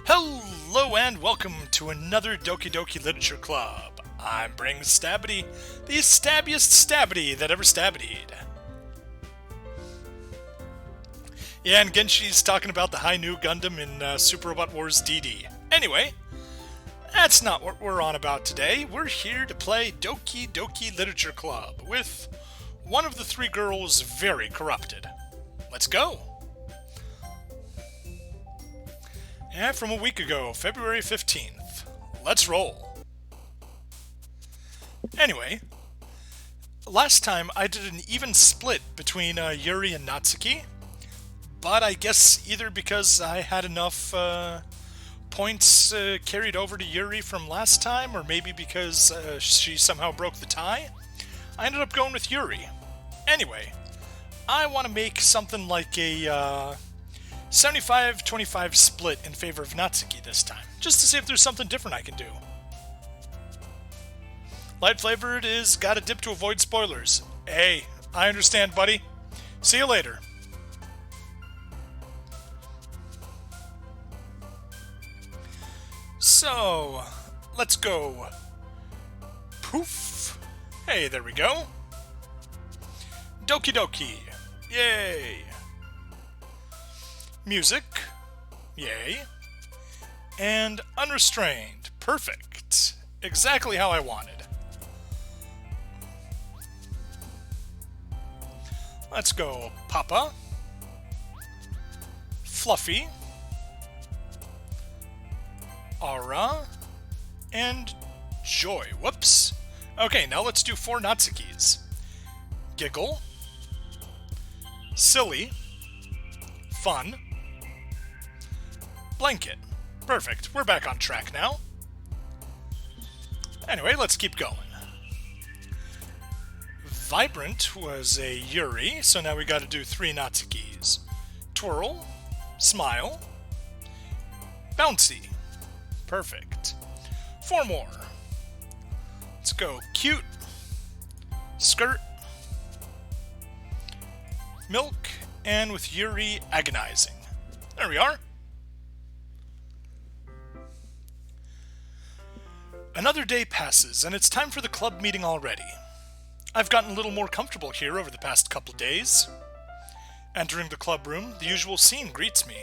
Hello and welcome to another Doki Doki Literature Club. I'm Bring Stabbity, the stabbiest stabbity that ever stabbityed. Yeah, and Genshi's talking about the high new Gundam in Super Robot Wars DD. Anyway, that's not what we're on about today. We're here to play Doki Doki Literature Club with one of the three girls very corrupted. Let's go! Yeah, from a week ago, February 15th. Let's roll. Anyway, last time I did an even split between Yuri and Natsuki, but I guess either because I had enough points carried over to Yuri from last time, or maybe because she somehow broke the tie, I ended up going with Yuri. Anyway, I want to make something like a 75-25 split in favor of Natsuki this time, just to see if there's something different I can do. Light flavored is gotta dip to avoid spoilers. Hey, I understand, buddy. See you later. So, let's go. Poof. Hey, there we go. Doki Doki. Yay. Music. Yay. And unrestrained. Perfect. Exactly how I wanted. Let's go Papa. Fluffy. Aura. And Joy. Whoops. Okay, now let's do 4 Natsukis. Giggle. Silly. Fun. Blanket. Perfect. We're back on track now. Anyway, let's keep going. Vibrant was a Yuri, so now we gotta do 3 Natsukis. Twirl. Smile. Bouncy. Perfect. 4 more. Let's go cute. Skirt. Milk. And with Yuri, agonizing. There we are. Another day passes, and it's time for the club meeting already. I've gotten a little more comfortable here over the past couple of days. Entering the club room, the usual scene greets me.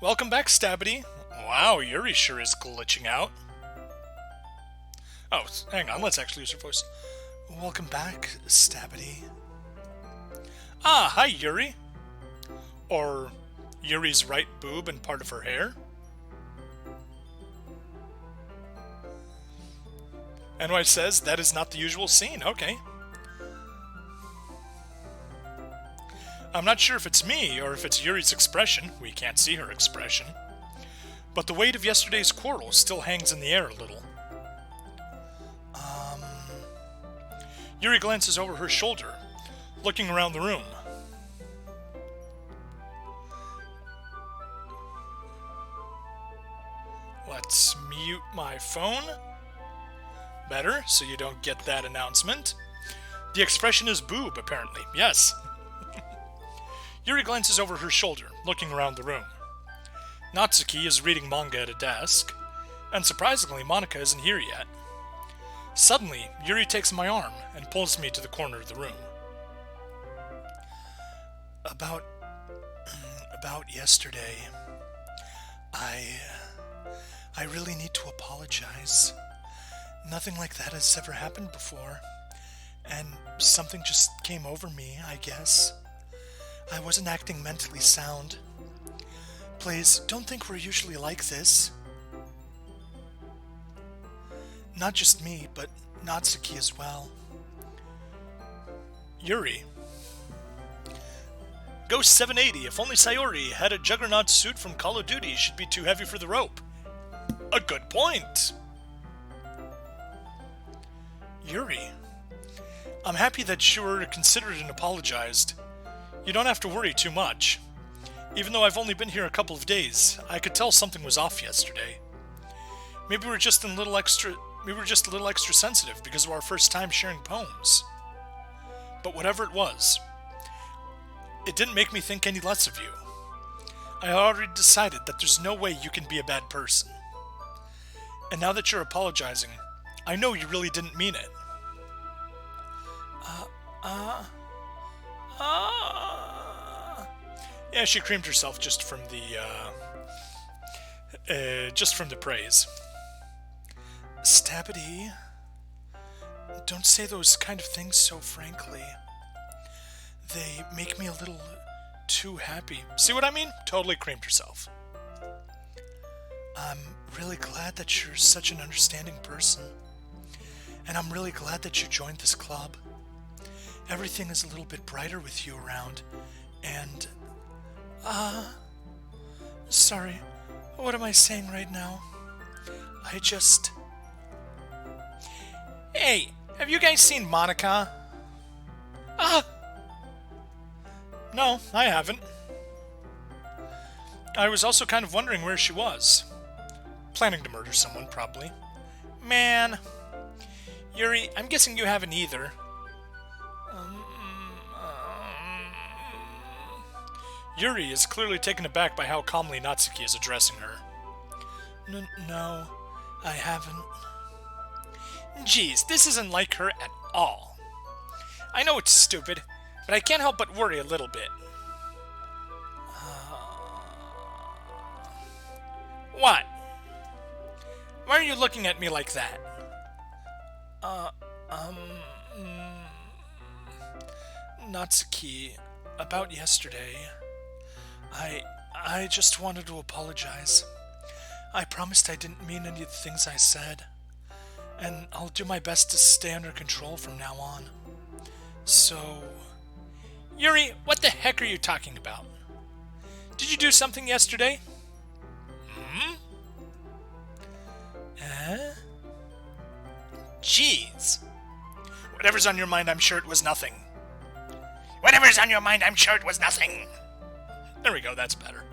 Welcome back, Stabbity. Wow, Yuri sure is glitching out. Oh, hang on, let's actually use her voice. Welcome back, Stabbity. Ah, hi, Yuri. Or Yuri's right boob and part of her hair. NY says that is not the usual scene. Okay. I'm not sure if it's me or if it's Yuri's expression. We can't see her expression. But the weight of yesterday's quarrel still hangs in the air a little. Yuri glances over her shoulder, looking around the room. Let's mute my phone. Better, so you don't get that announcement. The expression is boob, apparently. Yes. Yuri glances over her shoulder, looking around the room. Natsuki is reading manga at a desk, and surprisingly, Monika isn't here yet. Suddenly, Yuri takes my arm and pulls me to the corner of the room. About yesterday, I really need to apologize. Nothing like that has ever happened before, and something just came over me, I guess. I wasn't acting mentally sound. Please, don't think we're usually like this. Not just me, but Natsuki as well. Yuri. Ghost 780, if only Sayori had a Juggernaut suit from Call of Duty, she'd be too heavy for the rope. A good point! Yuri. I'm happy that you were considered and apologized. You don't have to worry too much. Even though I've only been here a couple of days, I could tell something was off yesterday. Maybe we're just a little extra sensitive because of our first time sharing poems. But whatever it was, it didn't make me think any less of you. I already decided that there's no way you can be a bad person. And now that you're apologizing, I know you really didn't mean it. Yeah, she creamed herself just from the praise. Stabity, don't say those kind of things so frankly. They make me a little too happy. See what I mean? Totally creamed herself. I'm really glad that you're such an understanding person. And I'm really glad that you joined this club. Everything is a little bit brighter with you around. And, sorry, what am I saying right now? I just... Hey, have you guys seen Monica? No, I haven't. I was also kind of wondering where she was. Planning to murder someone, probably. Man. Yuri, I'm guessing you haven't either. Yuri is clearly taken aback by how calmly Natsuki is addressing her. No, I haven't. Geez, this isn't like her at all. I know it's stupid, but I can't help but worry a little bit. What? Why are you looking at me like that? Natsuki, about yesterday, I just wanted to apologize. I promised I didn't mean any of the things I said, and I'll do my best to stay under control from now on. So... Yuri, what the heck are you talking about? Did you do something yesterday? Jeez. Whatever's on your mind, I'm sure it was nothing. Whatever's on your mind, I'm sure it was nothing. There we go, that's better.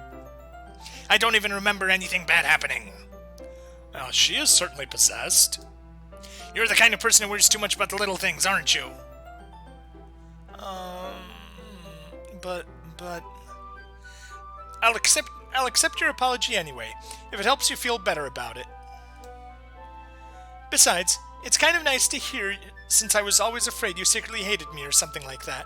I don't even remember anything bad happening. Well, she is certainly possessed. You're the kind of person who worries too much about the little things, aren't you? But... I'll accept your apology anyway, if it helps you feel better about it. Besides, it's kind of nice to hear, since I was always afraid you secretly hated me or something like that.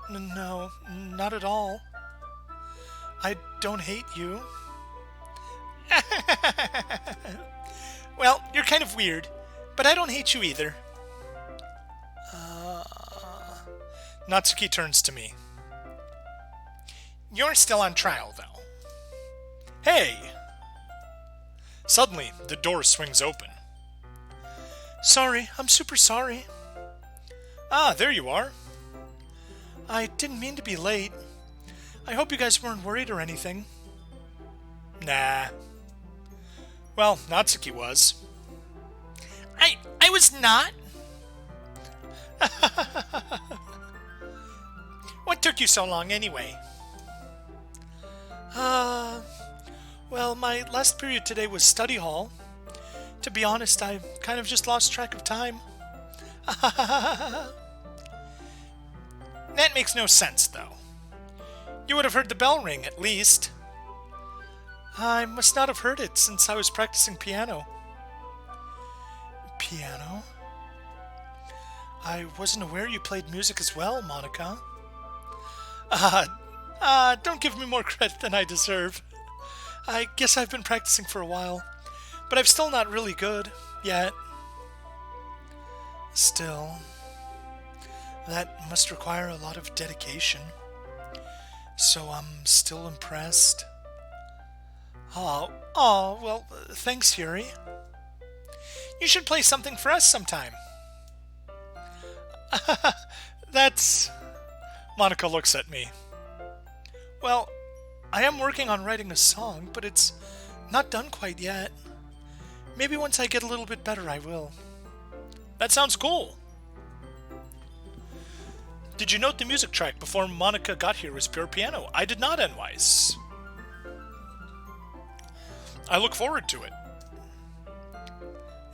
No, not at all. I don't hate you. Well, you're kind of weird, but I don't hate you either. Natsuki turns to me. You're still on trial, though. Hey! Suddenly, the door swings open. Sorry, I'm super sorry. Ah, there you are. I didn't mean to be late. I hope you guys weren't worried or anything. Nah. Well, Natsuki was. I was not. What took you so long anyway? Well, my last period today was study hall. To be honest, I kind of just lost track of time. That makes no sense, though. You would have heard the bell ring, at least. I must not have heard it since I was practicing piano. Piano? I wasn't aware you played music as well, Monica. Don't give me more credit than I deserve. I guess I've been practicing for a while, but I'm still not really good, yet. Still, that must require a lot of dedication. So I'm still impressed. Oh, well, thanks, Yuri. You should play something for us sometime. That's... Monica looks at me. Well, I am working on writing a song, but it's not done quite yet. Maybe once I get a little bit better, I will. That sounds cool. Did you note the music track before Monica got here was pure piano? I did not, Enwise. I look forward to it.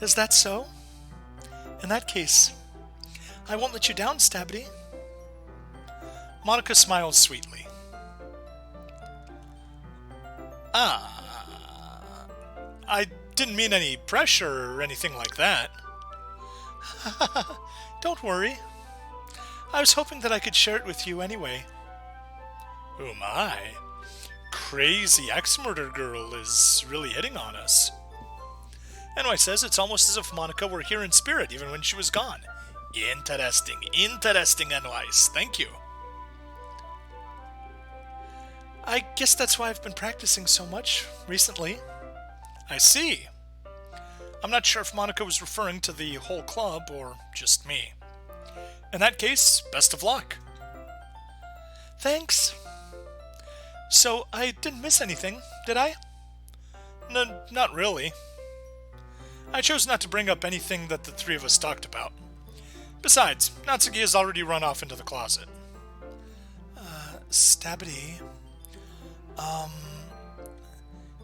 Is that so? In that case, I won't let you down, Stabby. Monica smiles sweetly. Ah, I didn't mean any pressure or anything like that. Don't worry. I was hoping that I could share it with you anyway. Oh my. Crazy ex-murder girl is really hitting on us. NY says it's almost as if Monica were here in spirit even when she was gone. Interesting, NYs. Thank you. I guess that's why I've been practicing so much recently. I see. I'm not sure if Monica was referring to the whole club or just me. In that case, best of luck. Thanks. So, I didn't miss anything, did I? No, not really. I chose not to bring up anything that the three of us talked about. Besides, Natsuki has already run off into the closet. Stabity.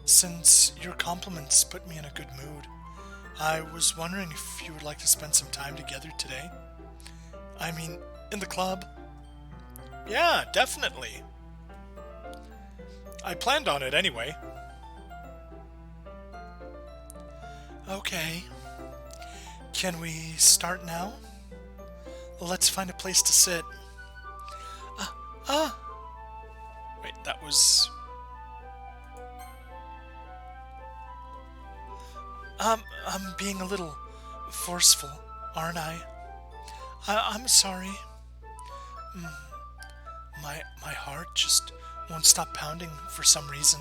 Since your compliments put me in a good mood, I was wondering if you would like to spend some time together today. I mean, in the club. Yeah, definitely. I planned on it anyway. Okay. Can we start now? Let's find a place to sit. Wait, that was... I'm being a little forceful, aren't I? I'm sorry. My heart just won't stop pounding for some reason.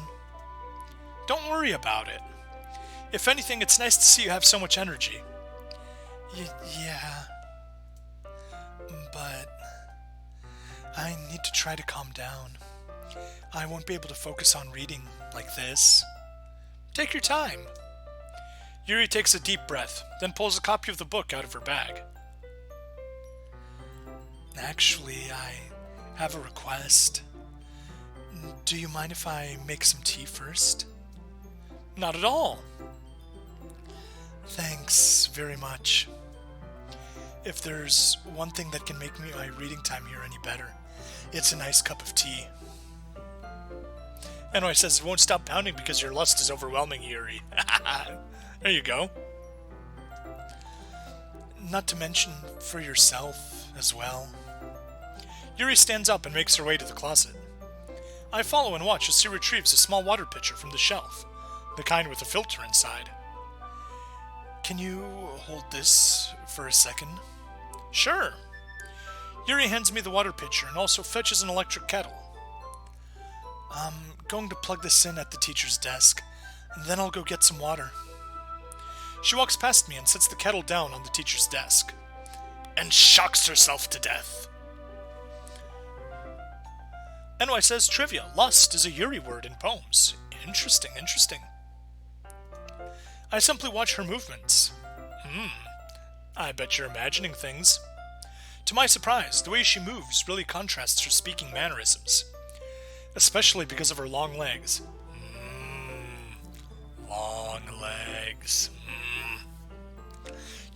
Don't worry about it. If anything, it's nice to see you have so much energy. Yeah. But I need to try to calm down. I won't be able to focus on reading like this. Take your time. Yuri takes a deep breath, then pulls a copy of the book out of her bag. Actually, I have a request. Do you mind if I make some tea first? Not at all. Thanks very much. If there's one thing that can make my reading time here any better, it's a nice cup of tea. NY says it won't stop pounding because your lust is overwhelming, Yuri. There you go. Not to mention for yourself as well. Yuri stands up and makes her way to the closet. I follow and watch as she retrieves a small water pitcher from the shelf, the kind with a filter inside. Can you hold this for a second? Sure. Yuri hands me the water pitcher and also fetches an electric kettle. I'm going to plug this in at the teacher's desk, and then I'll go get some water. She walks past me and sets the kettle down on the teacher's desk, and shocks herself to death. NY says trivia. Lust is a Yuri word in poems. Interesting. I simply watch her movements. I bet you're imagining things. To my surprise, the way she moves really contrasts her speaking mannerisms, especially because of her long legs. Long legs.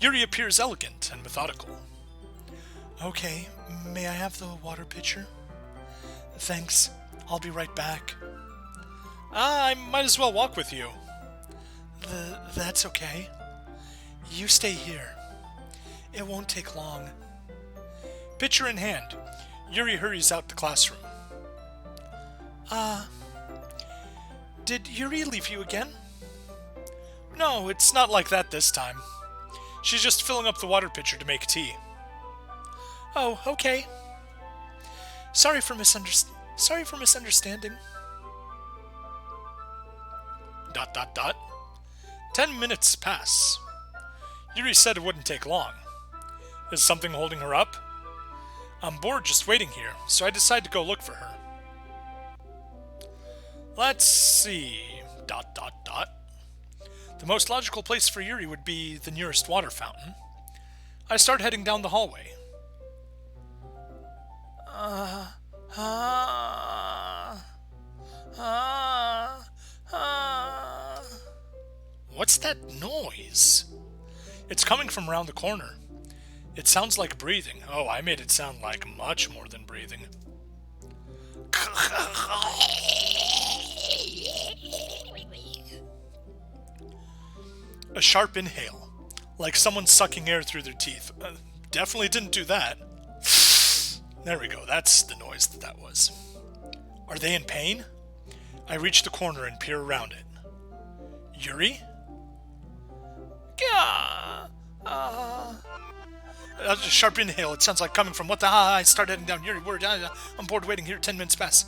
Yuri appears elegant and methodical. Okay, may I have the water pitcher? Thanks, I'll be right back. I might as well walk with you. That's okay. You stay here. It won't take long. Pitcher in hand, Yuri hurries out the classroom. Did Yuri leave you again? No, it's not like that this time. She's just filling up the water pitcher to make tea. Oh, okay. Sorry for misunderstanding. ... 10 minutes pass. Yuri said it wouldn't take long. Is something holding her up? I'm bored just waiting here, so I decide to go look for her. Let's see... ... The most logical place for Yuri would be the nearest water fountain. I start heading down the hallway. What's that noise? It's coming from around the corner. It sounds like breathing. Oh, I made it sound like much more than breathing. A sharp inhale, like someone sucking air through their teeth. Definitely didn't do that. There we go, that's the noise that was. Are they in pain? I reach the corner and peer around it. Yuri? Gah! A sharp inhale, it sounds like coming from what the I start heading down. Yuri, word, I'm bored waiting here, 10 minutes pass.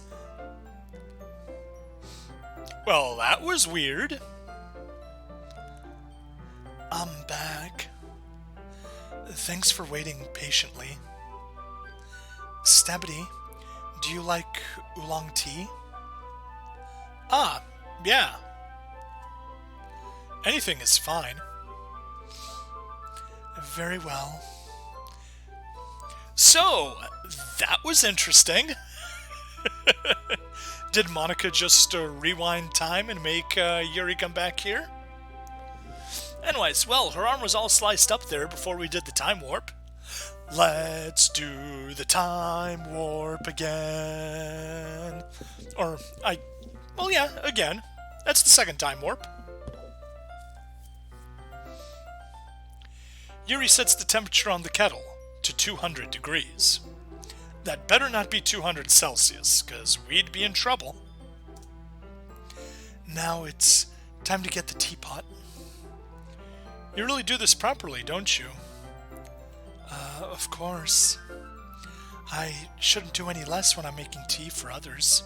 Well, that was weird. I'm back. Thanks for waiting patiently. Stabity, do you like oolong tea? Ah, yeah. Anything is fine. Very well. So, that was interesting. Did Monica just rewind time and make Yuri come back here? Anyways, well, her arm was all sliced up there before we did the time warp. Let's do the time warp again. Well, yeah, again. That's the second time warp. Yuri sets the temperature on the kettle to 200 degrees. That better not be 200 Celsius, because we'd be in trouble. Now it's time to get the teapot. You really do this properly, don't you? Of course. I shouldn't do any less when I'm making tea for others.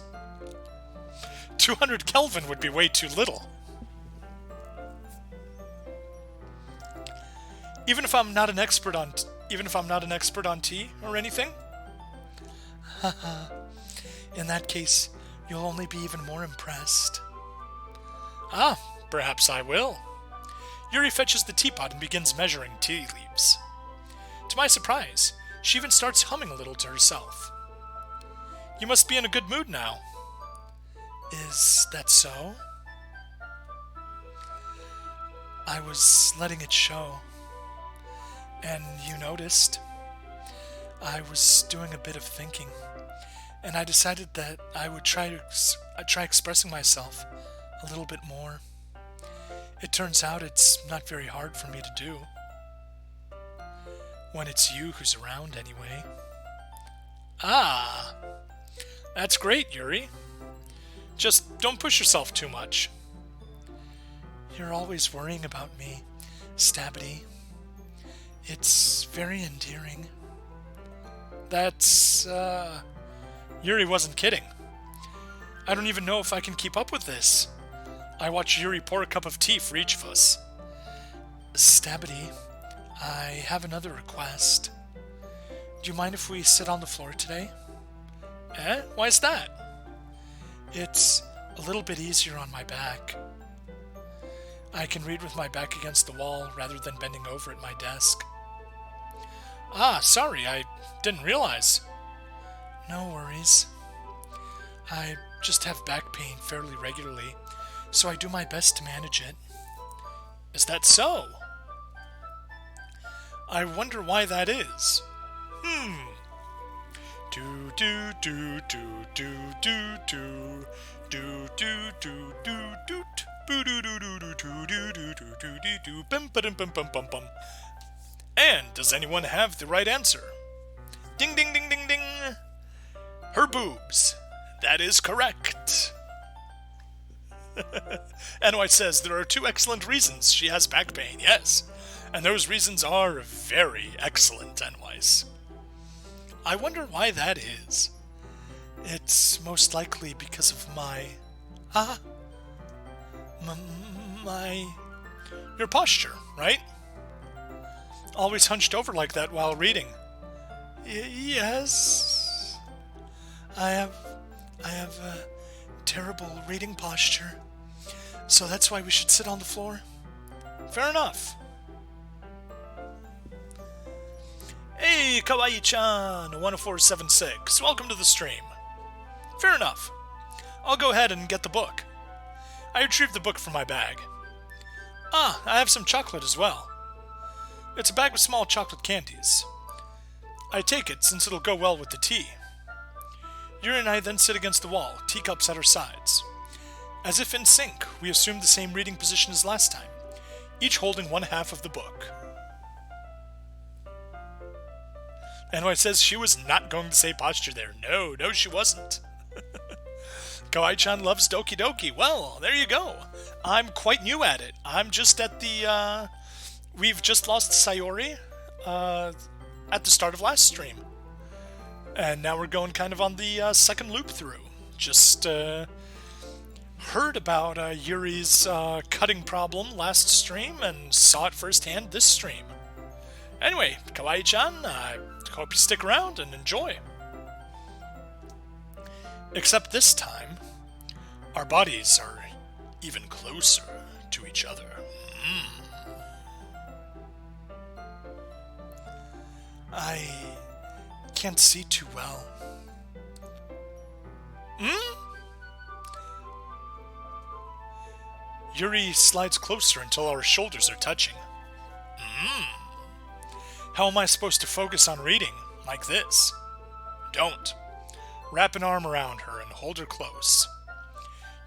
200 Kelvin would be way too little. Even if I'm not an expert on tea or anything? Haha. In that case, you'll only be even more impressed. Ah, perhaps I will. Yuri fetches the teapot and begins measuring tea leaves. To my surprise, she even starts humming a little to herself. You must be in a good mood now. Is that so? I was letting it show. And you noticed. I was doing a bit of thinking, and I decided that I would try expressing myself a little bit more. It turns out it's not very hard for me to do. When it's you who's around, anyway. Ah! That's great, Yuri. Just don't push yourself too much. You're always worrying about me, Stabity. It's very endearing. That's, Yuri wasn't kidding. I don't even know if I can keep up with this. I watch Yuri pour a cup of tea for each of us. Stabity, I have another request. Do you mind if we sit on the floor today? Why's that? It's a little bit easier on my back. I can read with my back against the wall rather than bending over at my desk. Ah, sorry, I didn't realize. No worries. I just have back pain fairly regularly, so I do my best to manage it. Is that so? I wonder why that is. Do do do do do do do do do do do do boo do do do do do do do do do do do bum bum bum bum bum bum. And does anyone have the right answer? Ding ding ding ding ding. Her boobs. That is correct. Anway says there are 2 excellent reasons she has back pain, yes. And those reasons are very excellent, Anway. I wonder why that is. It's most likely because of your posture, right? Always hunched over like that while reading. Yes. I have a terrible reading posture. So that's why we should sit on the floor. Fair enough. Hey, Kawaii-chan, 10476. Welcome to the stream. Fair enough. I'll go ahead and get the book. I retrieved the book from my bag. Ah, I have some chocolate as well. It's a bag of small chocolate candies. I take it since it'll go well with the tea. Yuri and I then sit against the wall, teacups at our sides. As if in sync, we assume the same reading position as last time, each holding one half of the book. NY says she was not going to say posture there. No, she wasn't. Kawaii-chan loves Doki Doki. Well, there you go. I'm quite new at it. I'm just at the, we've just lost Sayori, at the start of last stream. And now we're going kind of on the, second loop through. Just, heard about, Yuri's, cutting problem last stream and saw it firsthand this stream. Anyway, Kawaii-chan, I hope you stick around and enjoy. Except this time, our bodies are even closer to each other. I can't see too well. Yuri slides closer until our shoulders are touching. How am I supposed to focus on reading like this? Don't. Wrap an arm around her and hold her close.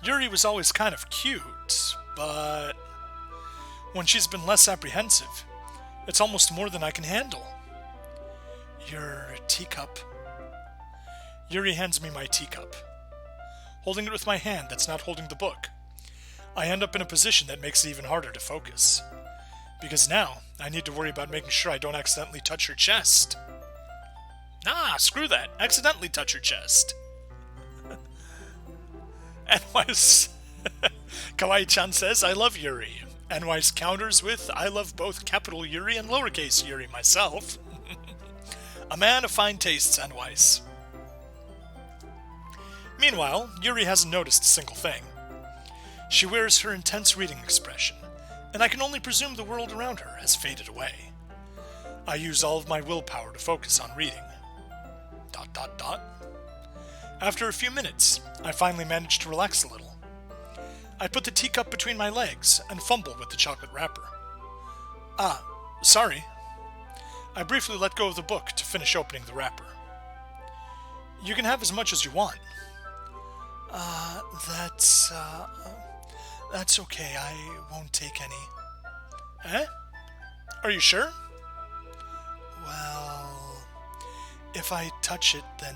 Yuri was always kind of cute, but when she's been less apprehensive, it's almost more than I can handle. Your teacup. Yuri hands me my teacup. Holding it with my hand that's not holding the book, I end up in a position that makes it even harder to focus. Because now, I need to worry about making sure I don't accidentally touch her chest. Screw that. Accidentally touch her chest. NY's Kawaii-chan says, I love Yuri. NY's counters with, I love both capital Yuri and lowercase Yuri myself. A man of fine tastes, NY's. Meanwhile, Yuri hasn't noticed a single thing. She wears her intense reading expression, and I can only presume the world around her has faded away. I use all of my willpower to focus on reading. ... After a few minutes, I finally manage to relax a little. I put the teacup between my legs and fumble with the chocolate wrapper. Sorry. I briefly let go of the book to finish opening the wrapper. You can have as much as you want. That's okay. I won't take any. Eh? Are you sure? Well, if I touch it, then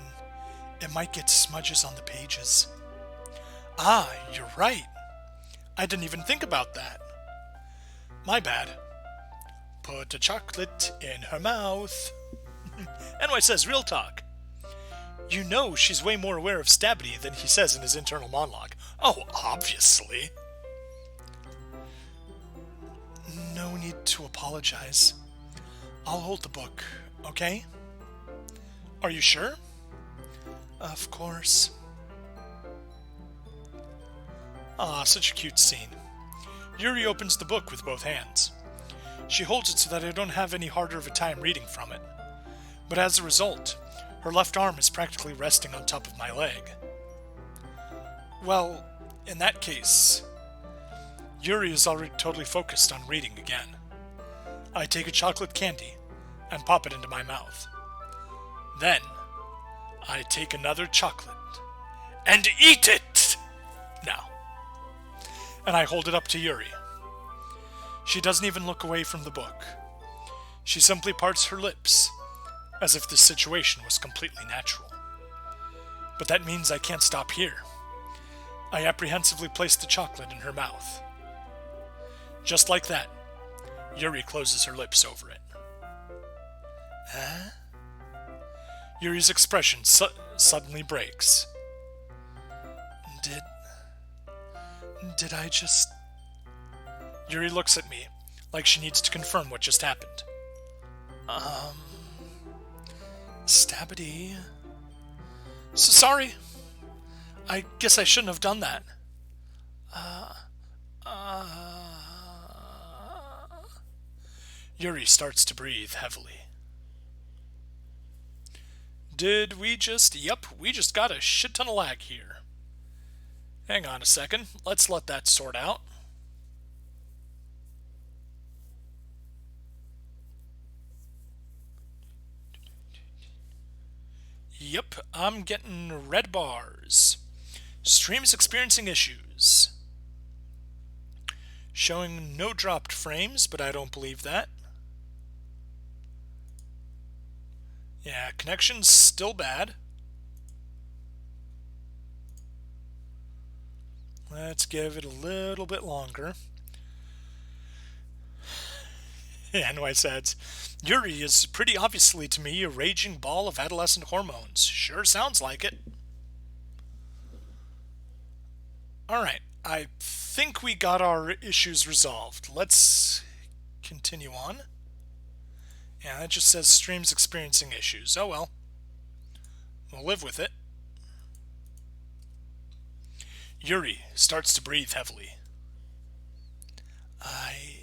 it might get smudges on the pages. You're right. I didn't even think about that. My bad. Put a chocolate in her mouth. NY says, real talk. You know she's way more aware of Stabity than he says in his internal monologue. Oh, obviously. No need to apologize. I'll hold the book, okay? Are you sure? Of course. Such a cute scene. Yuri opens the book with both hands. She holds it so that I don't have any harder of a time reading from it. But as a result, her left arm is practically resting on top of my leg. Well, in that case, Yuri is already totally focused on reading again. I take a chocolate candy and pop it into my mouth. Then, I take another chocolate and eat it! Now. And I hold it up to Yuri. She doesn't even look away from the book. She simply parts her lips, as if this situation was completely natural. But that means I can't stop here. I apprehensively place the chocolate in her mouth. Just like that, Yuri closes her lips over it. Huh? Yuri's expression suddenly breaks. Did I just... Yuri looks at me, like she needs to confirm what just happened. Stabity... Sorry. I guess I shouldn't have done that. Yuri starts to breathe heavily. Did we just... Yep, we just got a shit ton of lag here. Hang on a second. Let's let that sort out. Yep, I'm getting red bars. Stream's experiencing issues. Showing no dropped frames, but I don't believe that. Yeah, connection's still bad. Let's give it a little bit longer. NY says, Yuri is pretty obviously to me a raging ball of adolescent hormones. Sure sounds like it. Alright, I think we got our issues resolved. Let's continue on. Yeah, it just says stream's experiencing issues. Oh well. We'll live with it. Yuri starts to breathe heavily. I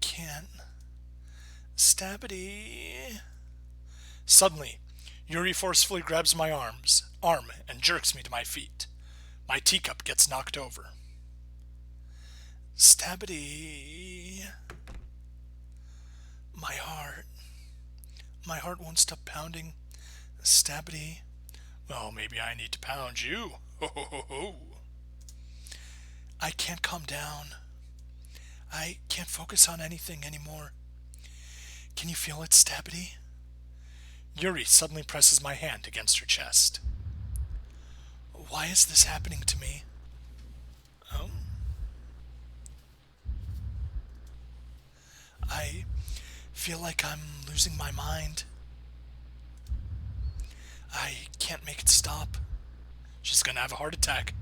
can't. Stabbity. Suddenly, Yuri forcefully grabs my arm and jerks me to my feet. My teacup gets knocked over. Stabbity. My heart won't stop pounding. Stabbity. Well, maybe I need to pound you. Ho ho ho ho. I can't calm down. I can't focus on anything anymore. Can you feel it, Stabbity? Yuri suddenly presses my hand against her chest. Why is this happening to me? Oh? I feel like I'm losing my mind. I can't make it stop. She's gonna have a heart attack.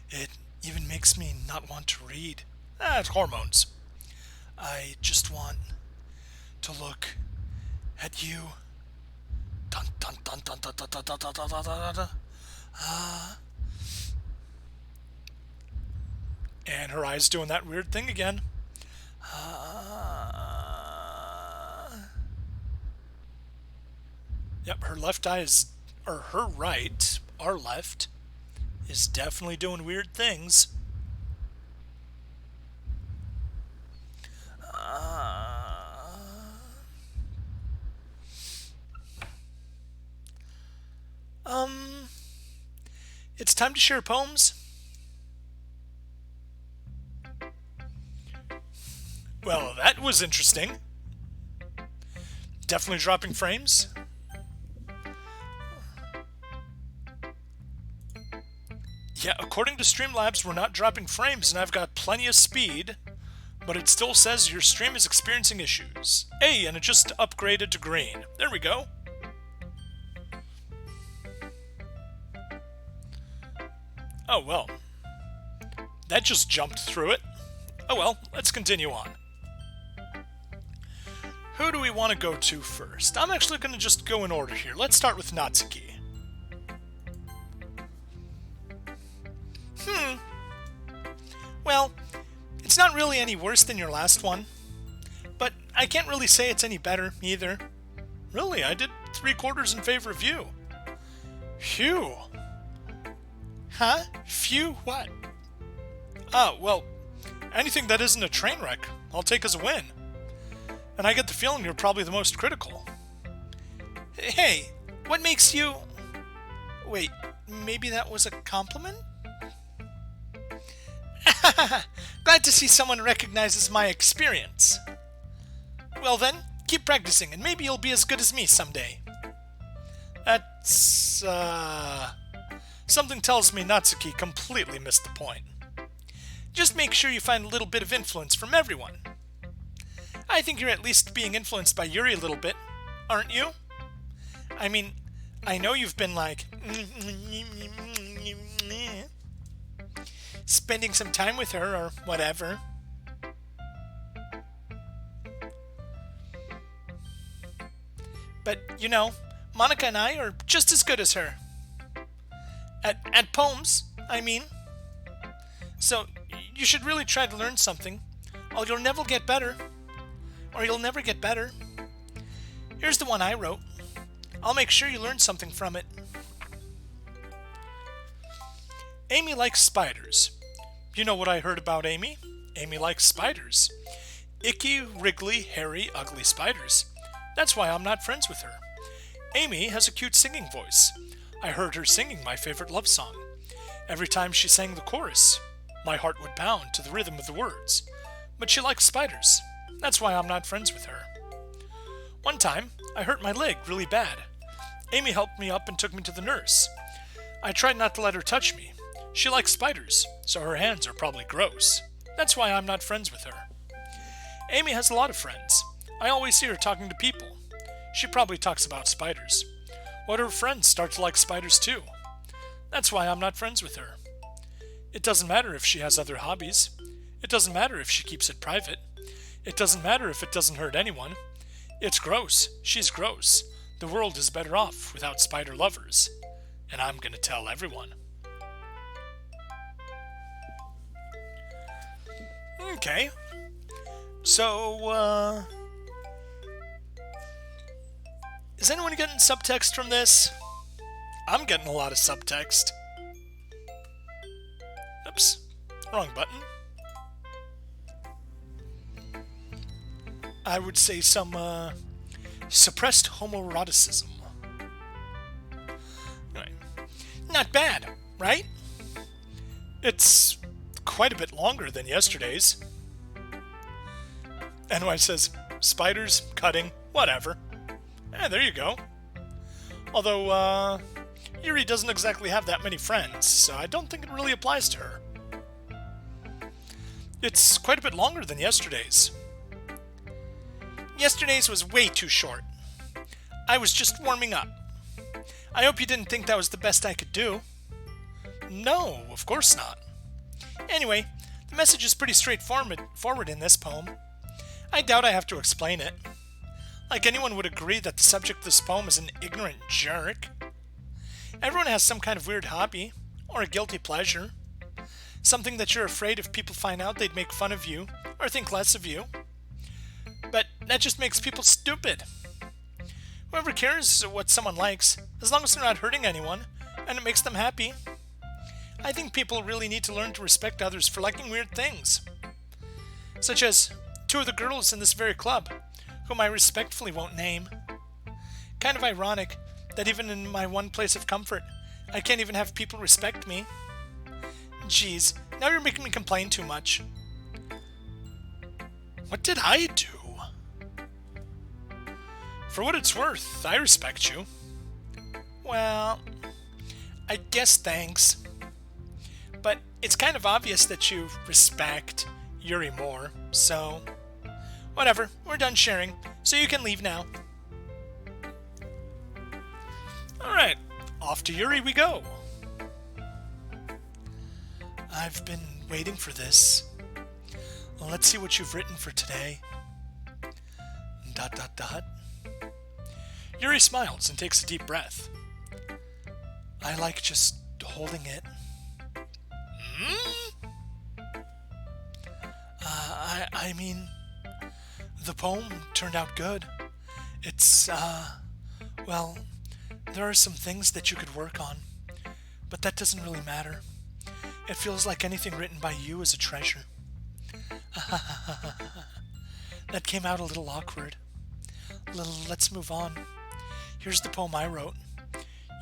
It even makes me not want to read. It's hormones. I just want to look at you. Dun dun dun dun dun dun dun dun dun dun dun dun dun. And her eyes doing that weird thing again. Yep, her left eye is, or her right, our left, is definitely doing weird things. It's time to share poems. Well, that was interesting. Definitely dropping frames. Yeah, according to Streamlabs, we're not dropping frames and I've got plenty of speed, but it still says your stream is experiencing issues. Hey, and it just upgraded to green. There we go. Oh, well. That just jumped through it. Oh well, let's continue on. Who do we want to go to first? I'm actually going to just go in order here. Let's start with Natsuki. Well, it's not really any worse than your last one, but I can't really say it's any better either. Really, I did 3/4 in favor of you. Phew. Huh? Phew what? Oh, well, anything that isn't a train wreck, I'll take as a win. And I get the feeling you're probably the most critical. Hey, what makes you... Wait, maybe that was a compliment? Glad to see someone recognizes my experience. Well then, keep practicing and maybe you'll be as good as me someday. That's, Something tells me Natsuki completely missed the point. Just make sure you find a little bit of influence from everyone. I think you're at least being influenced by Yuri a little bit, aren't you? I mean, I know you've been like... spending some time with her or whatever. But, you know, Monica and I are just as good as her. At poems, I mean. So, you should really try to learn something, or you'll never get better. Or you'll never get better. Here's the one I wrote. I'll make sure you learn something from it. Amy likes spiders. You know what I heard about Amy? Amy likes spiders. Icky, wriggly, hairy, ugly spiders. That's why I'm not friends with her. Amy has a cute singing voice. I heard her singing my favorite love song. Every time she sang the chorus. My heart would pound to the rhythm of the words. But she likes spiders. That's why I'm not friends with her. One time, I hurt my leg really bad. Amy helped me up and took me to the nurse. I tried not to let her touch me. She likes spiders, so her hands are probably gross. That's why I'm not friends with her. Amy has a lot of friends. I always see her talking to people. She probably talks about spiders. What if her friends start to like spiders too? That's why I'm not friends with her. It doesn't matter if she has other hobbies. It doesn't matter if she keeps it private. It doesn't matter if it doesn't hurt anyone. It's gross. She's gross. The world is better off without spider lovers. And I'm gonna tell everyone. Okay. So, is anyone getting subtext from this? I'm getting a lot of subtext. Oops. Wrong button. I would say some, suppressed homoeroticism. Right. Not bad, right? It's quite a bit longer than yesterday's. NY says, spiders, cutting, whatever. There you go. Although, Yuri doesn't exactly have that many friends, so I don't think it really applies to her. It's quite a bit longer than yesterday's. Yesterday's was way too short. I was just warming up. I hope you didn't think that was the best I could do. No, of course not. Anyway, the message is pretty straightforward in this poem. I doubt I have to explain it. Like anyone would agree that the subject of this poem is an ignorant jerk. Everyone has some kind of weird hobby, or a guilty pleasure. Something that you're afraid if people find out they'd make fun of you, or think less of you. But that just makes people stupid. Whoever cares what someone likes, as long as they're not hurting anyone, and it makes them happy. I think people really need to learn to respect others for liking weird things. Such as two of the girls in this very club, whom I respectfully won't name. Kind of ironic that even in my one place of comfort, I can't even have people respect me. Geez, now you're making me complain too much. What did I do? For what it's worth, I respect you. Well, I guess thanks. But it's kind of obvious that you respect Yuri more, so whatever, we're done sharing, so you can leave now. Alright, off to Yuri we go. I've been waiting for this. Let's see what you've written for today. ... Yuri smiles and takes a deep breath. I like just holding it. I mean, the poem turned out good. It's, well, there are some things that you could work on, but that doesn't really matter. It feels like anything written by you is a treasure. That came out a little awkward. Let's move on. Here's the poem I wrote.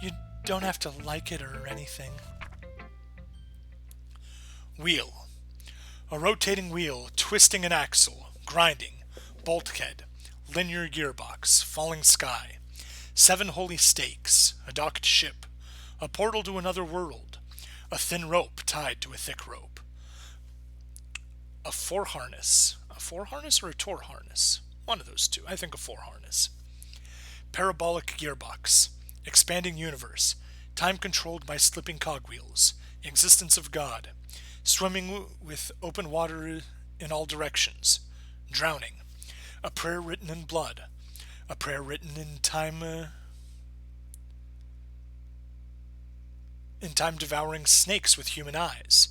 You don't have to like it or anything. Wheel. A rotating wheel, twisting an axle, grinding, bulkhead, linear gearbox, falling sky, 7 holy stakes, a docked ship, a portal to another world, a thin rope tied to a thick rope, a foreharness. A foreharness or a tour harness? One of those two. I think a foreharness. Parabolic gearbox, expanding universe, time controlled by slipping cogwheels, existence of God, swimming with open water in all directions, drowning, a prayer written in blood, a prayer written in time devouring snakes with human eyes,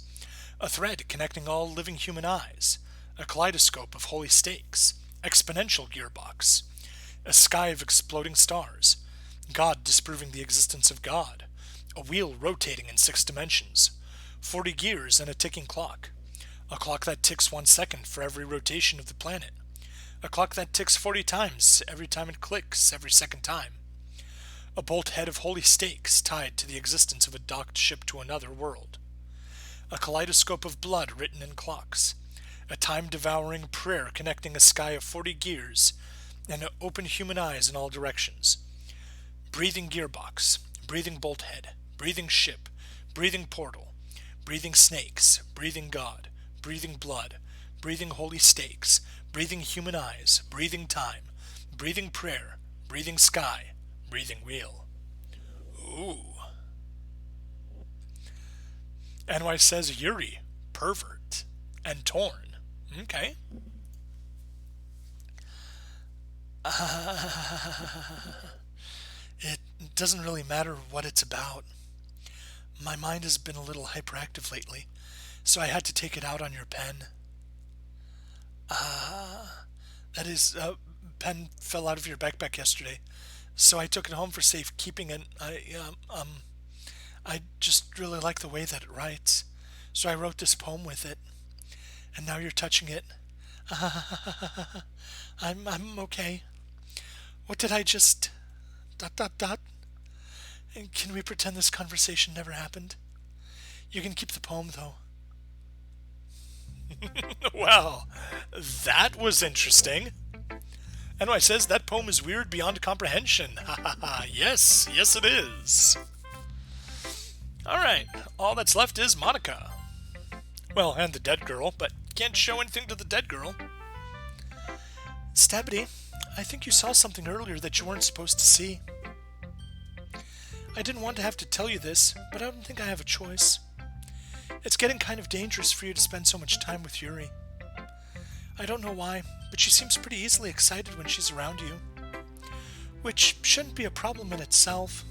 a thread connecting all living human eyes, a kaleidoscope of holy stakes, exponential gearbox, a sky of exploding stars, God disproving the existence of God, a wheel rotating in 6 dimensions, 40 gears and a ticking clock, a clock that ticks 1 second for every rotation of the planet, a clock that ticks 40 times every time it clicks every second time, a bolt head of holy stakes tied to the existence of a docked ship to another world, a kaleidoscope of blood written in clocks, a time-devouring prayer connecting a sky of 40 gears, and open human eyes in all directions. Breathing gearbox, breathing bolthead, breathing ship, breathing portal, breathing snakes, breathing God, breathing blood, breathing holy stakes, breathing human eyes, breathing time, breathing prayer, breathing sky, breathing wheel. Ooh. NY says Yuri, pervert, and torn. Okay. It doesn't really matter what it's about. My mind has been a little hyperactive lately, so I had to take it out on your pen. That is, pen fell out of your backpack yesterday, so I took it home for safekeeping, and I just really like the way that it writes, so I wrote this poem with it, and now you're touching it. I'm okay. What did I just... ... And can we pretend this conversation never happened? You can keep the poem, though. Well, that was interesting. NY says that poem is weird beyond comprehension. Yes, yes it is. Alright, all that's left is Monica. Well, and the dead girl, but can't show anything to the dead girl. Stabity, I think you saw something earlier that you weren't supposed to see. I didn't want to have to tell you this, but I don't think I have a choice. It's getting kind of dangerous for you to spend so much time with Yuri. I don't know why, but she seems pretty easily excited when she's around you. Which shouldn't be a problem in itself.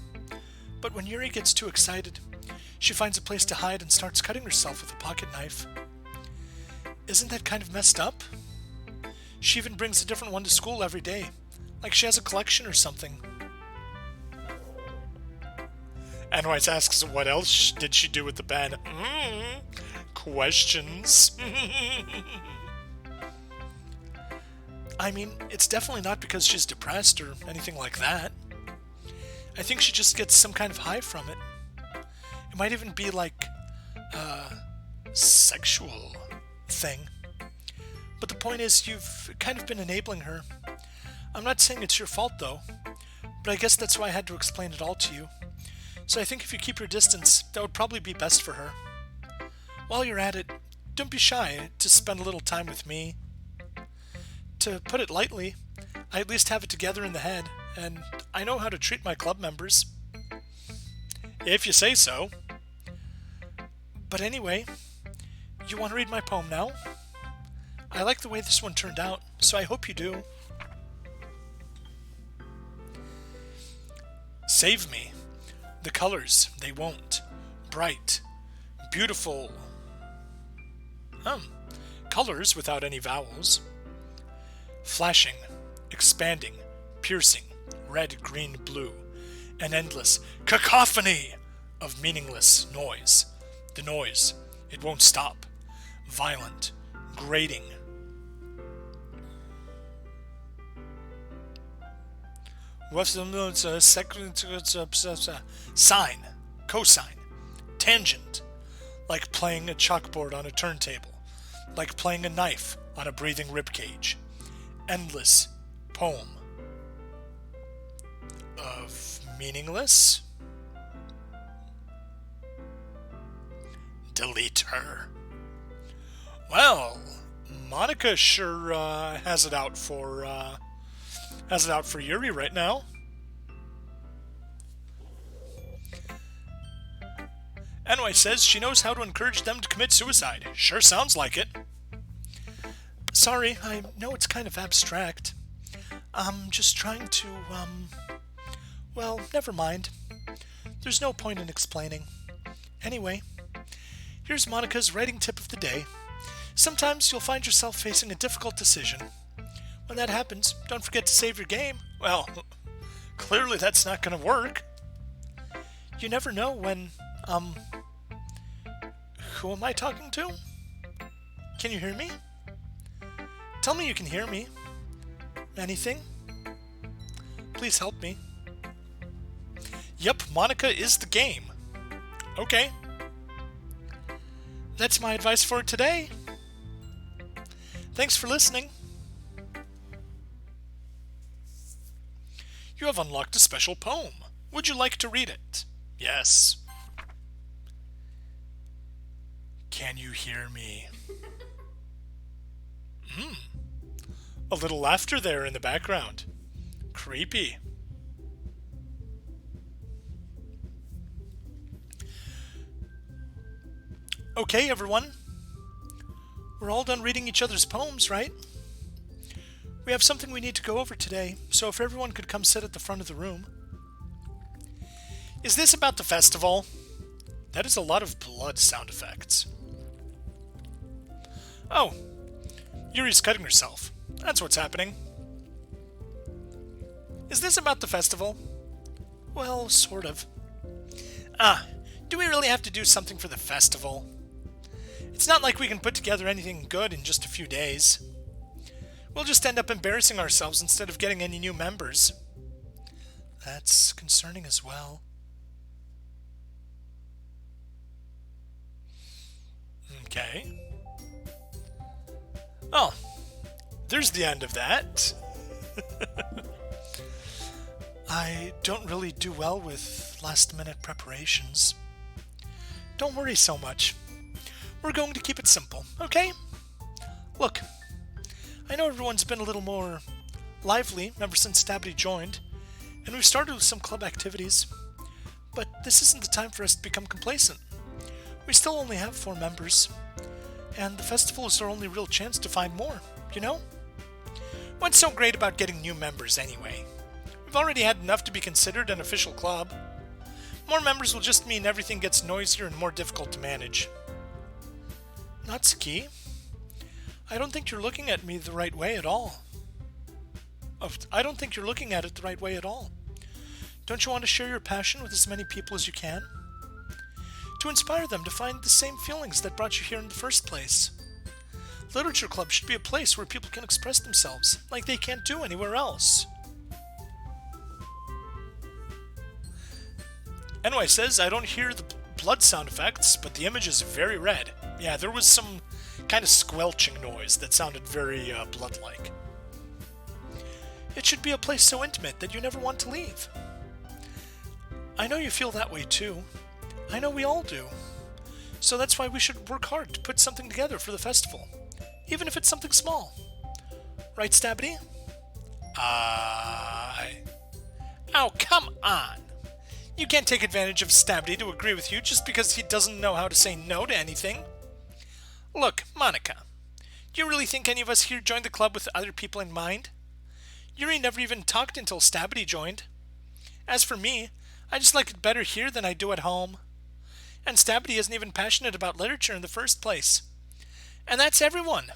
But when Yuri gets too excited, she finds a place to hide and starts cutting herself with a pocket knife. Isn't that kind of messed up? She even brings a different one to school every day, like she has a collection or something. Anwise asks, what else did she do with the pen? Questions. I mean, it's definitely not because she's depressed or anything like that. I think she just gets some kind of high from it. It might even be like a sexual thing. But the point is, you've kind of been enabling her. I'm not saying it's your fault, though, but I guess that's why I had to explain it all to you. So I think if you keep your distance, that would probably be best for her. While you're at it, don't be shy to spend a little time with me. To put it lightly, I at least have it together in the head, and I know how to treat my club members. If you say so. But anyway, you want to read my poem now? I like the way this one turned out, so I hope you do. Save me. The colors, they won't. Bright. Beautiful. Colors without any vowels. Flashing. Expanding. Piercing. Red, green, blue. An endless cacophony of meaningless noise. The noise, it won't stop. Violent. Grating. Sine, cosine, tangent, like playing a chalkboard on a turntable, like playing a knife on a breathing ribcage. Endless poem of meaningless. Delete her. Well, Monica sure has it out for Yuri right now. Anway says she knows how to encourage them to commit suicide. Sure sounds like it. Sorry, I know it's kind of abstract. I'm just trying to, well, never mind. There's no point in explaining. Anyway, here's Monica's writing tip of the day. Sometimes you'll find yourself facing a difficult decision. When that happens, don't forget to save your game. Well, clearly that's not going to work. You never know when, who am I talking to? Can you hear me? Tell me you can hear me. Anything? Please help me. Yep, Monica is the game. Okay. That's my advice for today. Thanks for listening. You have unlocked a special poem. Would you like to read it? Yes. Can you hear me? A little laughter there in the background. Creepy. Okay, everyone. We're all done reading each other's poems, right? We have something we need to go over today, so if everyone could come sit at the front of the room. Is this about the festival? That is a lot of blood sound effects. Oh, Yuri's cutting herself. That's what's happening. Is this about the festival? Well, sort of. Do we really have to do something for the festival? It's not like we can put together anything good in just a few days. We'll just end up embarrassing ourselves instead of getting any new members. That's concerning as well. Okay. Oh, there's the end of that. I don't really do well with last-minute preparations. Don't worry so much. We're going to keep it simple, okay? Look, I know everyone's been a little more lively ever since Stabby joined, and we've started with some club activities, but this isn't the time for us to become complacent. We still only have 4 members, and the festival is our only real chance to find more, you know? What's so great about getting new members anyway? We've already had enough to be considered an official club. More members will just mean everything gets noisier and more difficult to manage. Natsuki, I don't think you're looking at me the right way at all. I don't think you're looking at it the right way at all. Don't you want to share your passion with as many people as you can? To inspire them to find the same feelings that brought you here in the first place. Literature Club should be a place where people can express themselves like they can't do anywhere else. Anyway, says, I don't hear the blood sound effects, but the image is very red. Yeah, there was some kind of squelching noise that sounded very blood-like. It should be a place so intimate that you never want to leave. I know you feel that way too. I know we all do. So that's why we should work hard to put something together for the festival, even if it's something small. Right, Stabby? Oh, come on! You can't take advantage of Stabby to agree with you just because he doesn't know how to say no to anything. Look, Monica, do you really think any of us here joined the club with other people in mind? Yuri never even talked until Stabby joined. As for me, I just like it better here than I do at home. And Stabby isn't even passionate about literature in the first place. And that's everyone.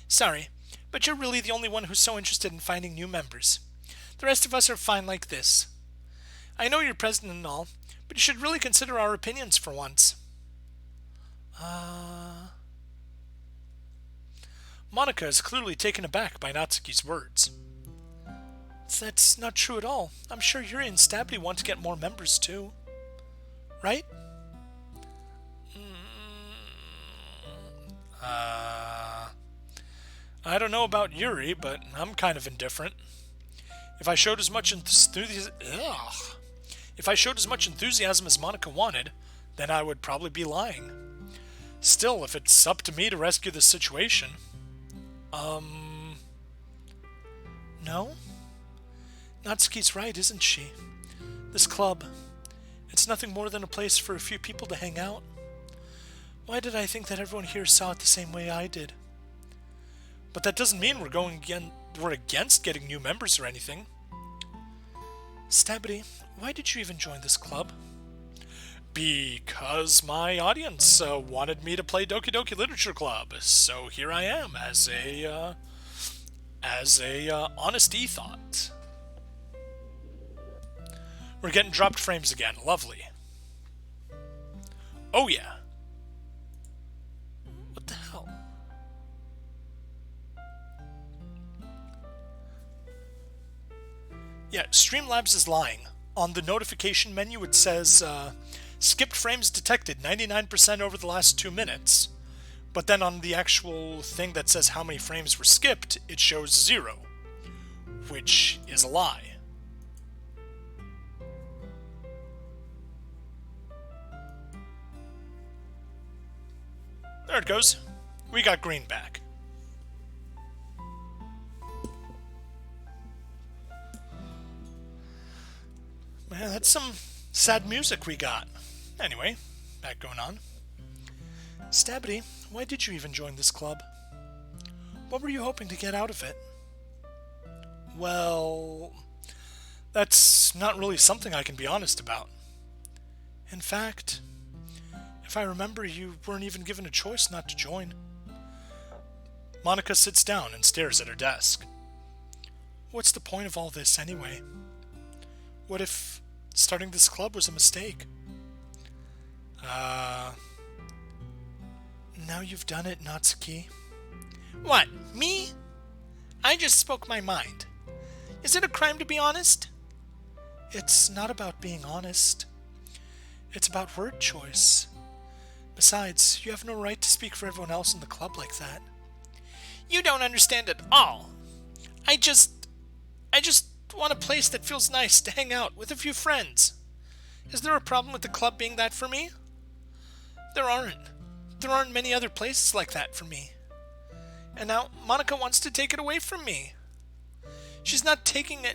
Sorry, but you're really the only one who's so interested in finding new members. The rest of us are fine like this. I know you're president and all, but you should really consider our opinions for once. Monica is clearly taken aback by Natsuki's words. That's not true at all. I'm sure Yuri and Stabby want to get more members too. Right? I don't know about Yuri, but I'm kind of indifferent. If I showed as much enthusiasm as Monica wanted, then I would probably be lying. Still, if it's up to me to rescue this situation... No? Natsuki's right, isn't she? This club, it's nothing more than a place for a few people to hang out. Why did I think that everyone here saw it the same way I did? But that doesn't mean we're against getting new members or anything. Stabby, why did you even join this club? Because my audience wanted me to play Doki Doki Literature Club, so here I am as a honest e-thought. We're getting dropped frames again. Lovely. Oh yeah. What the hell? Yeah, Streamlabs is lying. On the notification menu it says skipped frames detected 99% over the last 2 minutes. But then on the actual thing that says how many frames were skipped, it shows 0, which is a lie. There it goes. We got green back. Man, that's some sad music we got. Anyway, back going on. Stabity, why did you even join this club? What were you hoping to get out of it? Well, that's not really something I can be honest about. In fact, if I remember, you weren't even given a choice not to join. Monica sits down and stares at her desk. What's the point of all this anyway? What if starting this club was a mistake? Now you've done it, Natsuki. What, me? I just spoke my mind. Is it a crime to be honest? It's not about being honest. It's about word choice. Besides, you have no right to speak for everyone else in the club like that. You don't understand at all. I just want a place that feels nice to hang out with a few friends. Is there a problem with the club being that for me? There aren't. There aren't many other places like that for me. And now Monica wants to take it away from me. She's not taking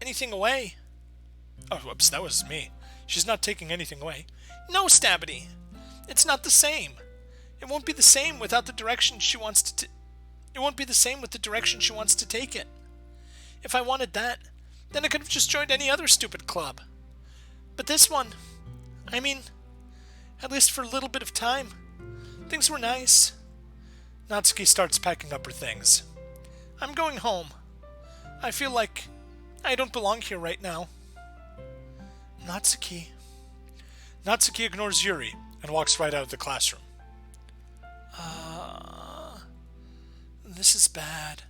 anything away. Oh, whoops, that was me. She's not taking anything away. No, Stabity. It's not the same. It won't be the same without the direction she wants to it won't be the same with the direction she wants to take it. If I wanted that, then I could have just joined any other stupid club. But this one, I mean, at least for a little bit of time, things were nice. Natsuki starts packing up her things. I'm going home. I feel like I don't belong here right now. Natsuki. Natsuki ignores Yuri and walks right out of the classroom. This is bad.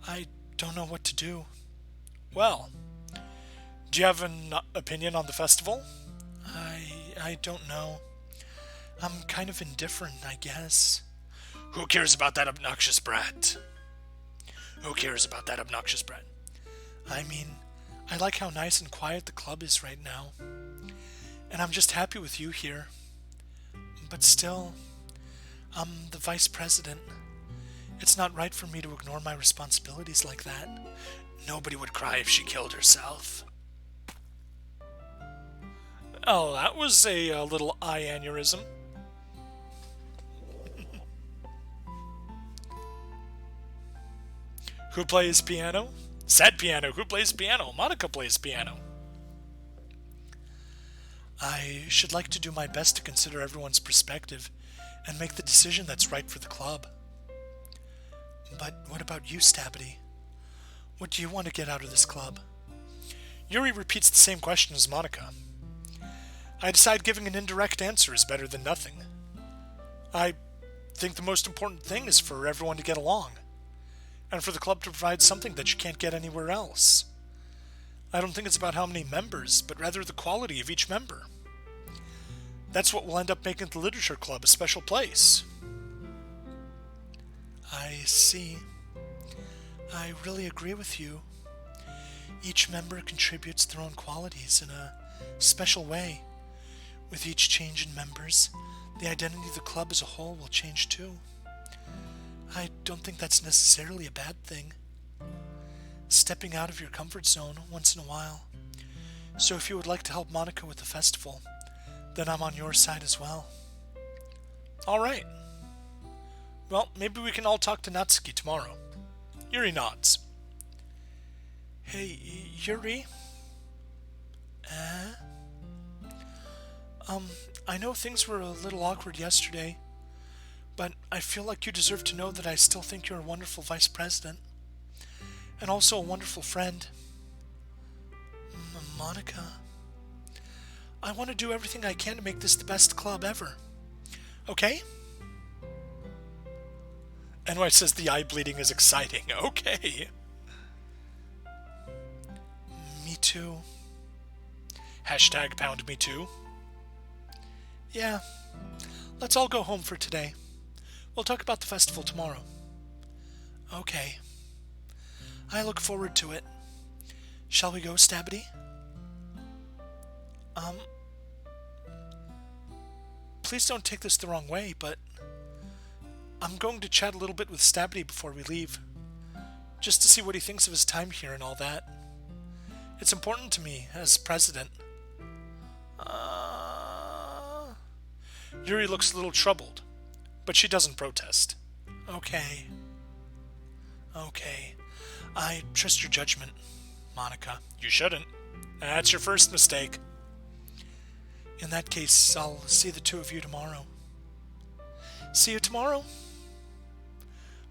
I don't know what to do. Well, do you have an opinion on the festival? I don't know. I'm kind of indifferent, I guess. Who cares about that obnoxious brat? Who cares about that obnoxious brat? I mean, I like how nice and quiet the club is right now. And I'm just happy with you here. But still, I'm the vice president. It's not right for me to ignore my responsibilities like that. Nobody would cry if she killed herself. Oh, that was a little eye aneurysm. Who plays piano? Sad piano. Who plays piano? Monica plays piano. I should like to do my best to consider everyone's perspective and make the decision that's right for the club. But what about you, Stabity? What do you want to get out of this club? Yuri repeats the same question as Monica. I decide giving an indirect answer is better than nothing. I think the most important thing is for everyone to get along, and for the club to provide something that you can't get anywhere else. I don't think it's about how many members, but rather the quality of each member. That's what will end up making the Literature Club a special place. I see. I really agree with you. Each member contributes their own qualities in a special way. With each change in members, the identity of the club as a whole will change too. I don't think that's necessarily a bad thing. Stepping out of your comfort zone once in a while. So if you would like to help Monica with the festival, then I'm on your side as well. Alright. Well, maybe we can all talk to Natsuki tomorrow. Yuri nods. Hey, Yuri? I know things were a little awkward yesterday, but I feel like you deserve to know that I still think you're a wonderful vice president, and also a wonderful friend. Monica, I want to do everything I can to make this the best club ever. Okay? NY says the eye bleeding is exciting. Okay. Me too. Hashtag pound me too. Yeah, let's all go home for today. We'll talk about the festival tomorrow. Okay. I look forward to it. Shall we go, Stabity? Um, please don't take this the wrong way, but I'm going to chat a little bit with Stabity before we leave, just to see what he thinks of his time here and all that. It's important to me as president. Yuri looks a little troubled, but she doesn't protest. Okay. Okay. I trust your judgment, Monica. You shouldn't. That's your first mistake. In that case, I'll see the two of you tomorrow. See you tomorrow?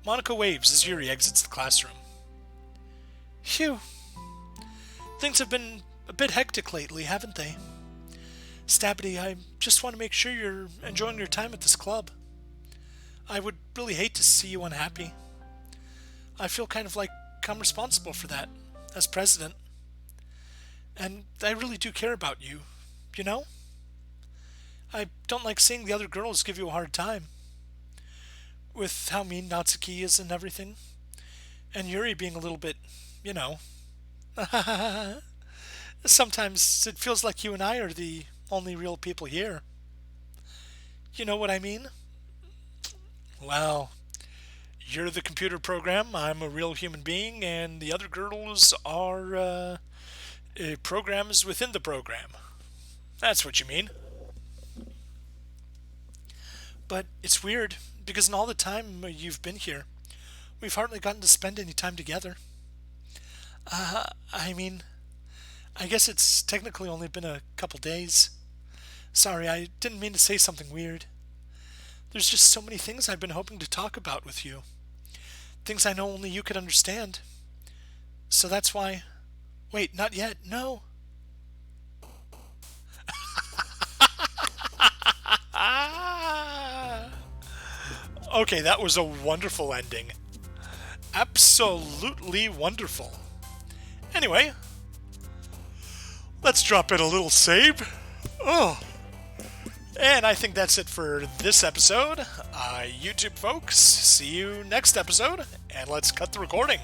Monica waves as Yuri exits the classroom. Phew. Things have been a bit hectic lately, haven't they? Stabity, I just want to make sure you're enjoying your time at this club. I would really hate to see you unhappy. I feel kind of like I'm responsible for that, as president. And I really do care about you, you know? I don't like seeing the other girls give you a hard time. With how mean Natsuki is and everything. And Yuri being a little bit, you know. Sometimes it feels like you and I are the only real people here. You know what I mean? Well, you're the computer program, I'm a real human being, and the other girls are programs within the program. That's what you mean. But it's weird, because in all the time you've been here, we've hardly gotten to spend any time together. I mean, I guess it's technically only been a couple days. Sorry, I didn't mean to say something weird. There's just so many things I've been hoping to talk about with you. Things I know only you could understand. So that's why... Wait, not yet, no. Okay, that was a wonderful ending. Absolutely wonderful. Anyway, let's drop in a little save. Oh. And I think that's it for this episode. YouTube folks, see you next episode, and let's cut the recording.